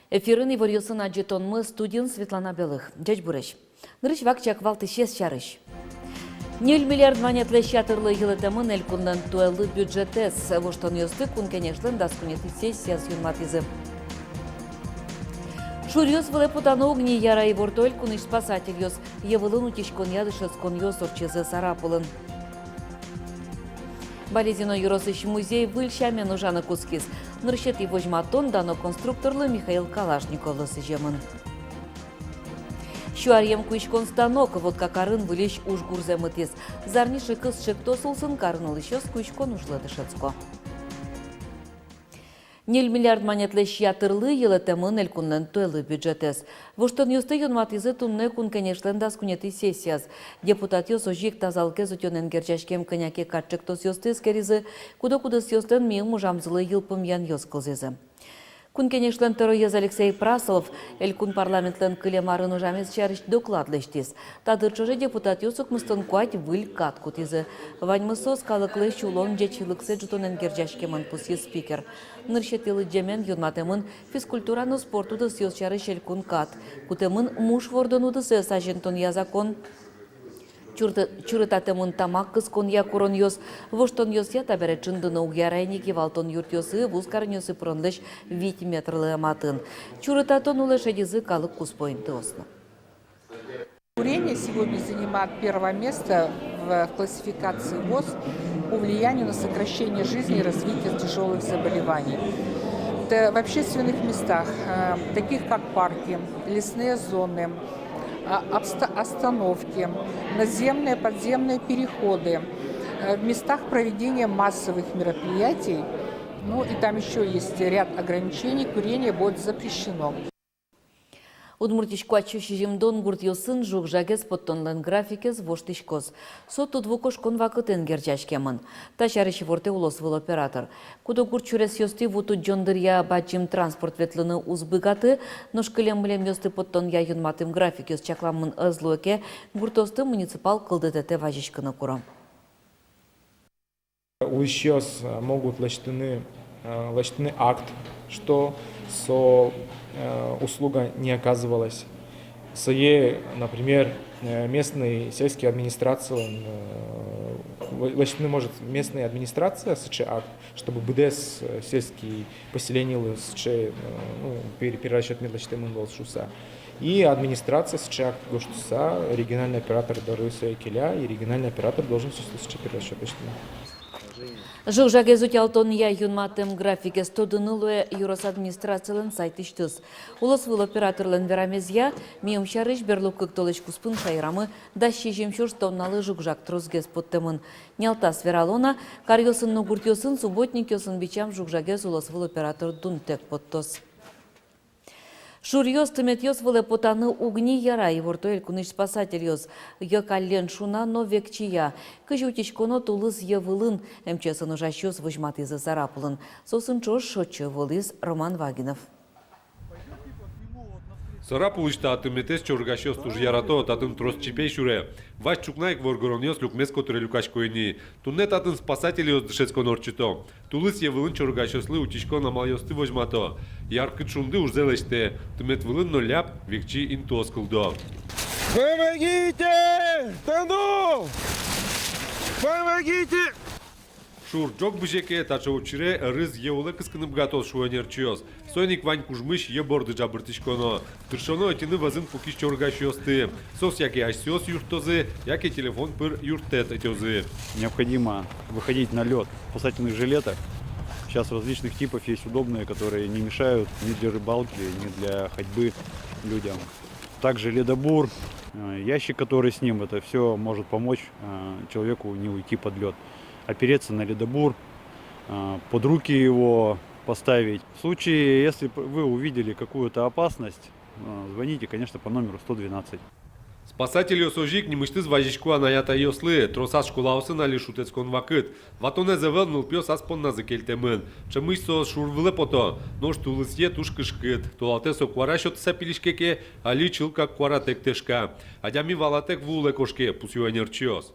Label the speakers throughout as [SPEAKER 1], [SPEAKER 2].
[SPEAKER 1] Эфирын иварьосын аджетонмы студент Светлана Белых. Дядь Бурыч. Нырыч вакчак валты шес чарыш. 0 миллиард монетлы шатырлы елетамын элькундан туэлы бюджетес. Воштон ёсты кун, конечно, даскунеты сессия с юнматизы. Шурьёс вылы путаны огни яра и вортоэль куныш спасатель ёс. Евылын утишкон ядышес кон ёс орчезы сарапылын. Болезино юросыш музей выльщами нужана кускис. Нырщет и вожматон дано конструкторлы Михаил Калашниковлы сыжемын. Шуарьем куишкон станок, вот как арын вылещ уж гурземытес. Зарниши кыз шектосулсын карныл еще с куишкон ушлады шецко. 0 миллиард монетлы шиятырлы елетемын элькуннен туэлы бюджетес. Воштон ёсты юнматизы тунне кун кенешлен даскунеты сессияс. Депутат ёс ожик тазалке зутёнен герчашкем коняке катчыктос ёсты скеризы, кудо-кудос ёстен миң мужамзылы йылпым ян ёс кылзезы. Кун кенешлен тороез Алексей Прасолов, элькун парламентлен кылемарын ужамез чарыш докладлештис. Тадырчоже депутат ёсук мыстын куать выль каткутизы. Ваньмысос калыклы чулон жечилыксы жутонен герчашкемын пуси спикер. Нырщетылы джемен юнматемын физкультураны спортуды съёс чарыш элькун кат. Кутемын муж вордонуды сөз ажентон язакон. Чурытатемын тамак кыз кон якурон ёс. Воштон ёс я табере чындыны угярайники валтон юрт ёсы вускарын ёсы пырындыш 5 метрлы аматын. Чурытатон улешедизы калык куспоинты осно.
[SPEAKER 2] Курение сегодня занимает первое место в классификации ВОЗ по влиянию на сокращение жизни и развитие тяжелых заболеваний. Это в общественных местах, таких как парки, лесные зоны, остановки, наземные, подземные переходы, в местах проведения массовых мероприятий, ну и там еще есть ряд ограничений, курение будет запрещено.
[SPEAKER 1] Удмуртишко ачушижимдон гуртьосын жугжагез подтонлен графикез воштишкоз. Сот удвукош конвакытен герчашкемын. Ташарыш ворте улосвыл оператор. Кудо гурчурес ёсты вуту джондырья бачим транспорт ветлыны узбыгаты, ношкылем млем ёсты подтон я юнматым графикез чакламын ызлуэке, гуртосты муниципал кылдытете важишканы курам.
[SPEAKER 3] Сейчас могут лечтыны акт, что услуга не оказывалась. Например, местные сельские администрации, может местная администрация акт, чтобы БДС сельский поселенил перерасчет медлечтемын волшуса. И администрация акт гоштуса, региональный оператор даруса келя, и региональный оператор должен перерасчет лечтемын.
[SPEAKER 1] Жугжагез утялтон я юнматым графике стодынылуэ юрос администрациялын сайтыштыз. Улосвыл операторлын верамезья, мием шарыш берлук кыктолыш куспын шайрамы, дащи жемшур тонналы жугжак трозгез подтемын. Нялтас вералона, карьосын нугуртьосын, субботник ёсын бичам жугжагез улосвыл оператор дунтек подтос. Шурьёс тымет-ёс вылы потаны угни яра и вортуэль куныш спасатель ёс. Ёкаллен шуна но векчия. Кыжу тичконо тулыз евылын. МЧСын ужащёс выжматызы зарапылын. Сосын чош шотчы вылыз Роман Вагинов.
[SPEAKER 4] Сарапулышта атымнетес чоргашёс туж ярато татын трос чипей шуре. Ваш чукнайк воргоронёс люкмеско турелюкаш койни. Туннет атын спасатель ёс дышецко норчито. Тулыс евылын чоргашёслы утишко намалёсты вожмато. Яркы чунды уж зелеште. Тумет вылын но ляп векчи интос кылдо.
[SPEAKER 5] Помогите! Тону! Помогите!
[SPEAKER 4] Шур джок бжеке тачаучире рыз еулы кыскынып гатос шуэнерчиос. Сойник вань кужмыш еборды жабыртышконо. Тыршоно этины вазын пукиш чоргашёсты. Сос яке асёс юртозы, яке телефон пыр юртет этёзы.
[SPEAKER 6] Необходимо выходить на лед в спасательных жилетах. Сейчас различных типов есть удобные, которые не мешают ни для рыбалки, ни для ходьбы людям. Также ледобур, ящик, который с ним, это все может помочь человеку не уйти под лед. Опереться на ледобур, под руки его поставить. В случае, если вы увидели какую-то опасность, звоните, конечно, по номеру 112.
[SPEAKER 4] Спасатели осожик не мышты зважичку анаята йослы, тросас школаусы нали шутецкон вакыт. Ватоне зевел нулпёс аспон на закельтемен. Чемыш со шурвле пото, нож тулысье туш кышкыт. Тулате со квара шот сапилишкеке, али чилка квара тектешка. Адями валатек вуле кошке, пусю энерчиос.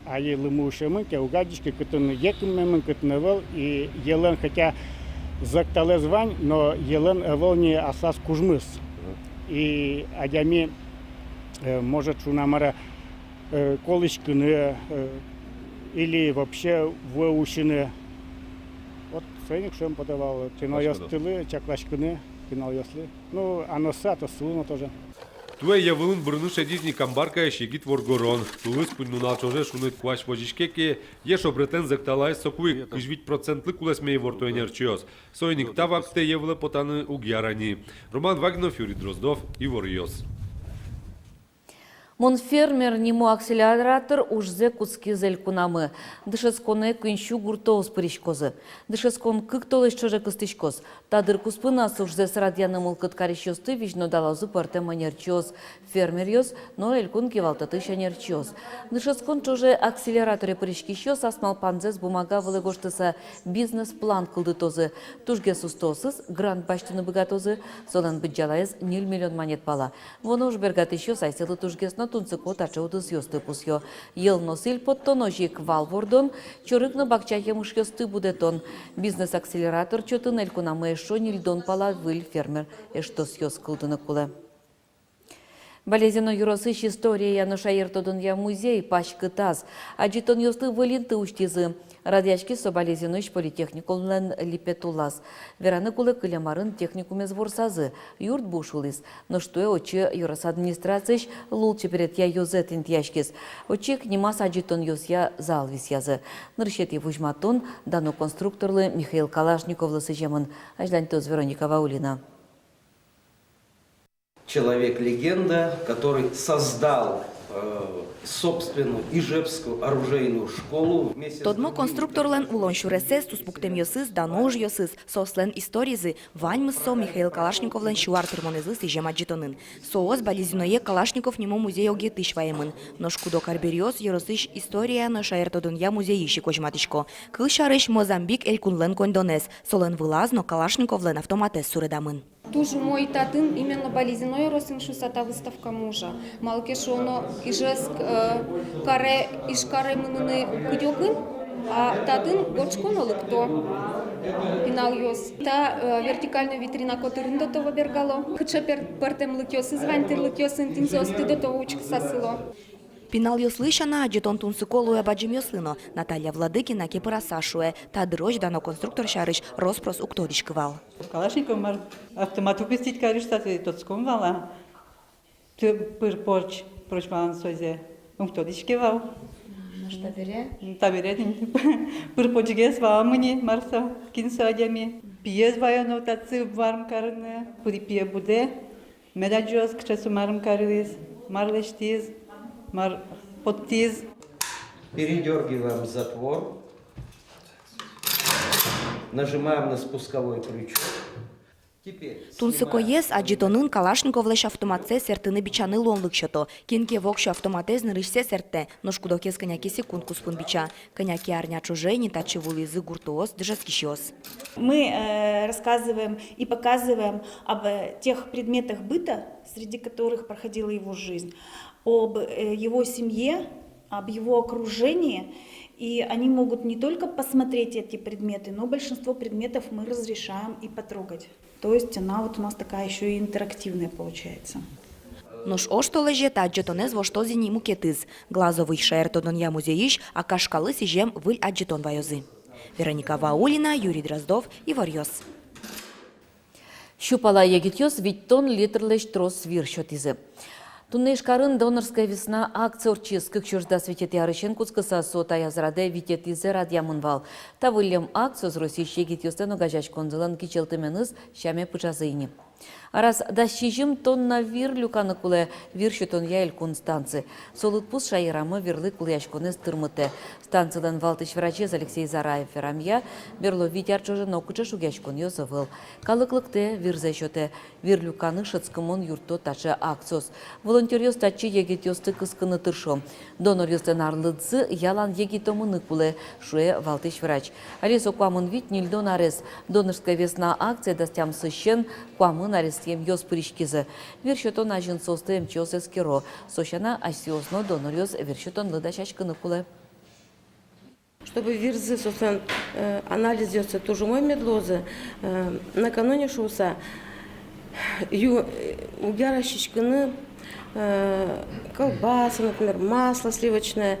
[SPEAKER 5] А ели мушемын, ке угадички кытын екиммемын кытнывыл, и елен хотя зактале звань, но елен эвел не асас кужмыс. И адями может шунамара колышкины или вообще выушины. Вот свойник шем подавал, кино ястылы, чаклашкины, кино ясли. Ну, а носа, то сулно тоже.
[SPEAKER 4] Туе явылын бұрыныш әдізні камбарка шегит воргорон. Тулыс пүннунал чоже шунет куаш вожишкеке, еш обретен зекталай сокуй кыжвить процентлы кулесмей ворто энерчиос. Сойник тавакте евле потаны угьярани. Роман Вагнов, Юрий Дроздов и Ворьос.
[SPEAKER 1] Мон фермер нему акселератор ужзе куски зель кунамы. Дышесконе кынщу гуртоус пыришкозы. Дышескон кыктолыш чоже кыстышкоз. Тадыр куспынасы ужзе срадьяны мылкыт карищосты вижно далазу парте манерчоз. Фермерьоз, но элькун кивалтаты шанерчоз. Дышескон чоже акселераторе пыришкищоз асмал панзес бумага вылыгоштыса бизнес-план кылдытозы. Тужге сустосыз, грант баштыны быгатозы, солен быджалайыз 0 миллион монет пала. Воно уж бергатыщо сайсылы тужгесно тунцыко тачаудыз ёсты пусё. Ел носиль подтоножик валвордон, чорыкны бакчахе мушьёсты будетон. Бизнес-акселератор чотын элькунамы эшо нильдон пала выль фермер эштос ёс кылдыны куле. Болезено юросыш история яноша ертодын я музей пачкы таз. Аджитон ёсты вылинты уштизы. Радячки со болезеныш политехникулнен липетулас. Вераны кулы кылямарын техникумез ворсазы. Юрт бушулис. Но что очи юрос администрацияш лулчы перед я ёзет интяшкис. Очик немас аджитон ёс я залвис язы. Ныршети вужматон дано конструкторлы Михаил Калашниковлы сыжемын. Ажлантоз Вероника Ваулина.
[SPEAKER 7] Человек-легенда, который создал собственную Ижевскую оружейную школу вместе
[SPEAKER 8] Тодмо конструкторлен улон шуресес туспуктем йосыз, данож йосыз, сослен историзы, ваньмыссо Михаил Калашниковлен шуартыр монезы сижем аджитонын. Соос бализиное Калашников нему музей огетыш ваемын. Ношкудо карбериоз йоросыш история но шаертодын я музей ищи кожматышко. Кыл шарыш Мозамбик элькунлен кондонес, солен вылаз, но Калашниковлен автоматес суредамын.
[SPEAKER 9] Тоже мой татын именно болезной росиншуса та выставка мужа. Малкешоно ижеск каре ишкаре мыныны кудёкын, а татын горчконолы кто пинал йос. Та вертикальная витрина котырында того бергало. Хыча пертем лыкёсы звантер лыкёсын тинзос ты до того учка сасыло.
[SPEAKER 8] Пинал йослышана аджитон тунсыколуя баджим йослыно. Наталья Владыкина кепыра сашуэ. Та дрожь дано конструктор шарыш роспрос уктодишкывал.
[SPEAKER 10] Калашников мар автомат упустить кариштаты тот скомвала. Ты пыр порч прочман созе. Уктодишкивал.
[SPEAKER 9] Что вере?
[SPEAKER 10] Таберетин пыр почгес вамыни марса кинсадями. Пиез ваяно таци варм карны. Пури пие буде. Медаджос кчесу марм карилис. Марлештиз. Мар подтиз.
[SPEAKER 7] передергиваем затвор, нажимаем на спусковой крючок.
[SPEAKER 8] Тунсыкоес аджитонын Калашниковлеш автоматсе сертыны бичаны лонлык шото. Кинке вокшу автоматез нырышсе серте, ношкудокес коняки секунд куспун бича. Коняки арня чужей, не тачи вулизы гуртоос, дежаскищос.
[SPEAKER 11] Мы рассказываем и показываем об тех предметах быта, среди которых проходила его жизнь, об его семье, об его окружении. И они могут не только посмотреть эти предметы, но большинство предметов мы разрешаем и потрогать. То есть она вот у нас такая еще и интерактивная получается.
[SPEAKER 8] Нош ошто лежет аджетонез воштозини мукетыз. Глазовый шаертодон я музеиш, а кашкалы сижем выль аджетон вайозы. Вероника Ваулина, Юрий Дроздов и Ворьос.
[SPEAKER 1] Щупала егитьос виттон литрлеш трос виршотизы. Туннешкарын донорская весна акция орчиз кыкшурда светет ярышен куцкыса сота язраде витетизе радиамынвал. Тавылем акцию с Россией егитьостен огажач конзылан кичелтыменыз шаме пыжазыйни. Арас дащижим тонна вир люканы куле вир шутон яйл констанцы. Солут пус шайрамы вирлы куляшконес тырмыте. Станциядан валтыш врачез Алексей Зараев верамья берло витяр чожа наукуча шугяшкон йозывыл. Калыклыкте вирзе шоте вир люканы шыцкымон юрто тача акциос. Волонтер йоз тачи егит йозты кыскыны тыршо. Донор йозтен арлыдзы ялан егитомыны куле шуе валтыш врач. Алисо куамын вит нильдон арес. Донорская весна акция дастям сыщен куамын арес йоз пыришкизы. Вершотон ажын состы МЧОС эскеро. Сощана асиозно донор йоз вершотон лыдашачкыны куле.
[SPEAKER 12] Чтобы вирзы, собственно, анализ делается тоже мой медлозы. Накануне шоуса угяра щичканы, колбаса, например, масло сливочное,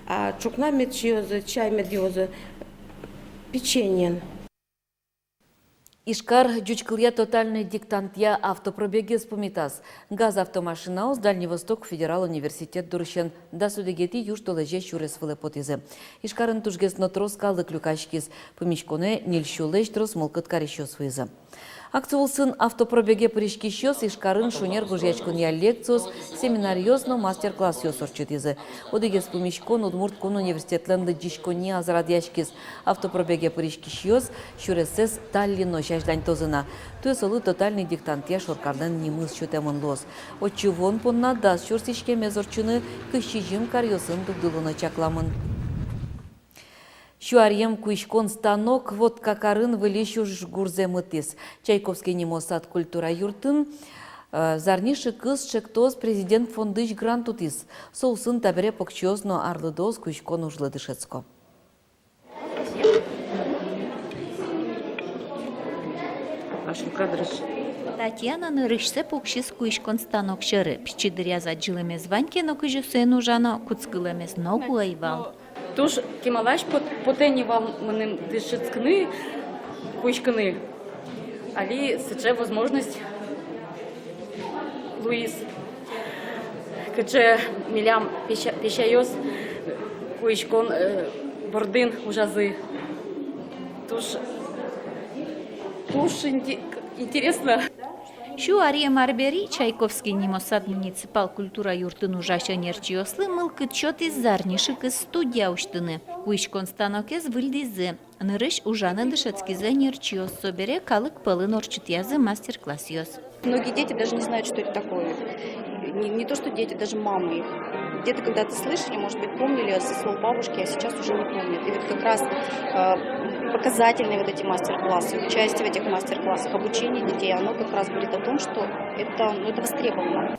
[SPEAKER 12] а чукна медчиозы, чай медиозы, печенье.
[SPEAKER 1] Ишкар джучкылья тотальный диктантья автопробеги спомитас. Газ автомашина с Дальний Восток Федерал университет дурщен. Да судегети юж толеже шурес филепотизе. Ишкарын тужгес нотрос калдык люкашкис. Помичконе нильщулеш трос молкыт карищос выза. Акциолсын автопробеге пришкищос Ишкарын шунер гужячкон я лекциос семинариозно мастер-класс йосорчетизе. Одегес помичкон удмурткон университетлен дичкони азрадяшкис. Автопробеге пришкищос шуресес Таллино жаждань тозына. Туесолы тотальный диктантия шоркарден немыз шутемон лос. Отчувон понна дас шурсишке мезорчуны кыщижим карьосын дугдылыны чакламын. Шуарьем куишкон станок, вот какарын вылещу жгурзе мытис. Чайковский немосад культура юртын, зарниши кыз шектоз президент фондыш грантутис. Соусын табере покчозно арлыдоз куишкон ужлыдышецко.
[SPEAKER 13] Татьяна нырышсе покшис куишкон станок шыры. Пчидыряза джилемез ваньке, но кыжусе нужано куцкылемез ногу айвал.
[SPEAKER 14] Тож кемалаш потені вам мене дишицькни, кучкни, алі сече возможність Луїс, каче мілям піщайос, кучкон бордин ужази. Тож інтересно.
[SPEAKER 13] Шу Ария Марбери, Чайковский немосад муниципал культура юртын ужаша нерчиослы мылкыт чот из зарнишик из студия уштыны. Куишкон станокез выльдизы. Нырыш ужаны дышецкизе нерчиос собере калык пылын орчутязы мастер-класс йос.
[SPEAKER 15] Многие дети даже не знают, что это такое. Не то, что дети, даже мамы их. Где-то когда-то слышали, может быть, помнили со слов бабушки, а сейчас уже не помнят. И вот как раз показательные вот эти мастер-классы, участие в этих мастер-классах, обучение детей, оно как раз говорит о том, что это востребовано.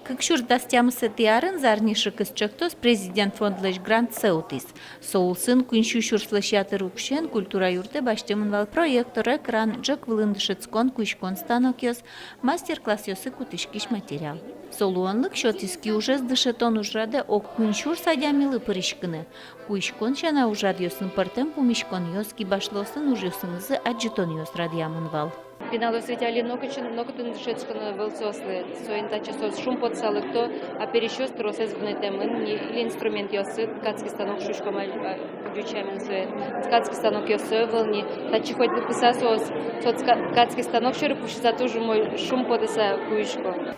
[SPEAKER 13] Как шурдастям сетиарын зарнишик из чехтос президент фондлеш грант сеутис. Соулсын куншу шурслышятыр укшен культура юрте баштемынвал проектор экран джек вылындышецкон куишкон станок йос мастер-класс йосы кутышкиш материал. Солуанлык шотиски уже сдышетон ужраде ок куншур садямилы пырышкыны. Куишкон шана ужрад йосын партем пумишкон йоски башлосын уж йосынызы аджитон йос радиамынвал.
[SPEAKER 9] Пинало светяли много тындышецканы вылсослы, соинта часос шум подсалыкто, а перещёс тросес гнетемын, или инструмент йосы, ткацкий станок шушком дючамен сует. Ткацкий станок йосы волни, тачи хоть выписасос, ткацкий станок шеры пушиса тоже мой шум подеса куишко.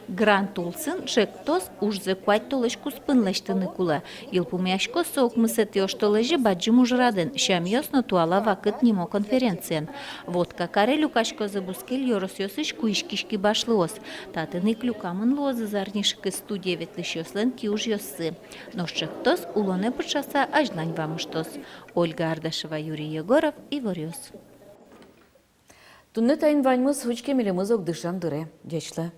[SPEAKER 13] Грант улсын шектос уж закуать толышку спынлештыны кула. Илпумяшко соок мысет йоштолежи баджим ужраден, шам йосно туала вакыт нимо конференциен. Вот какаре люкашко забускел йорос йосыш куишкишки башлоос. Татыны клюкамын лозы зарнишик из студия ветлышёслен ки уж йосы. Но шектос улоне пыршаса ажлань вамыштос. Ольга Ардашева, Юрий Егоров и Ворёс.
[SPEAKER 1] Тунне тайын ваньмыз хучке мелемыз ок дышан дыре, дечле.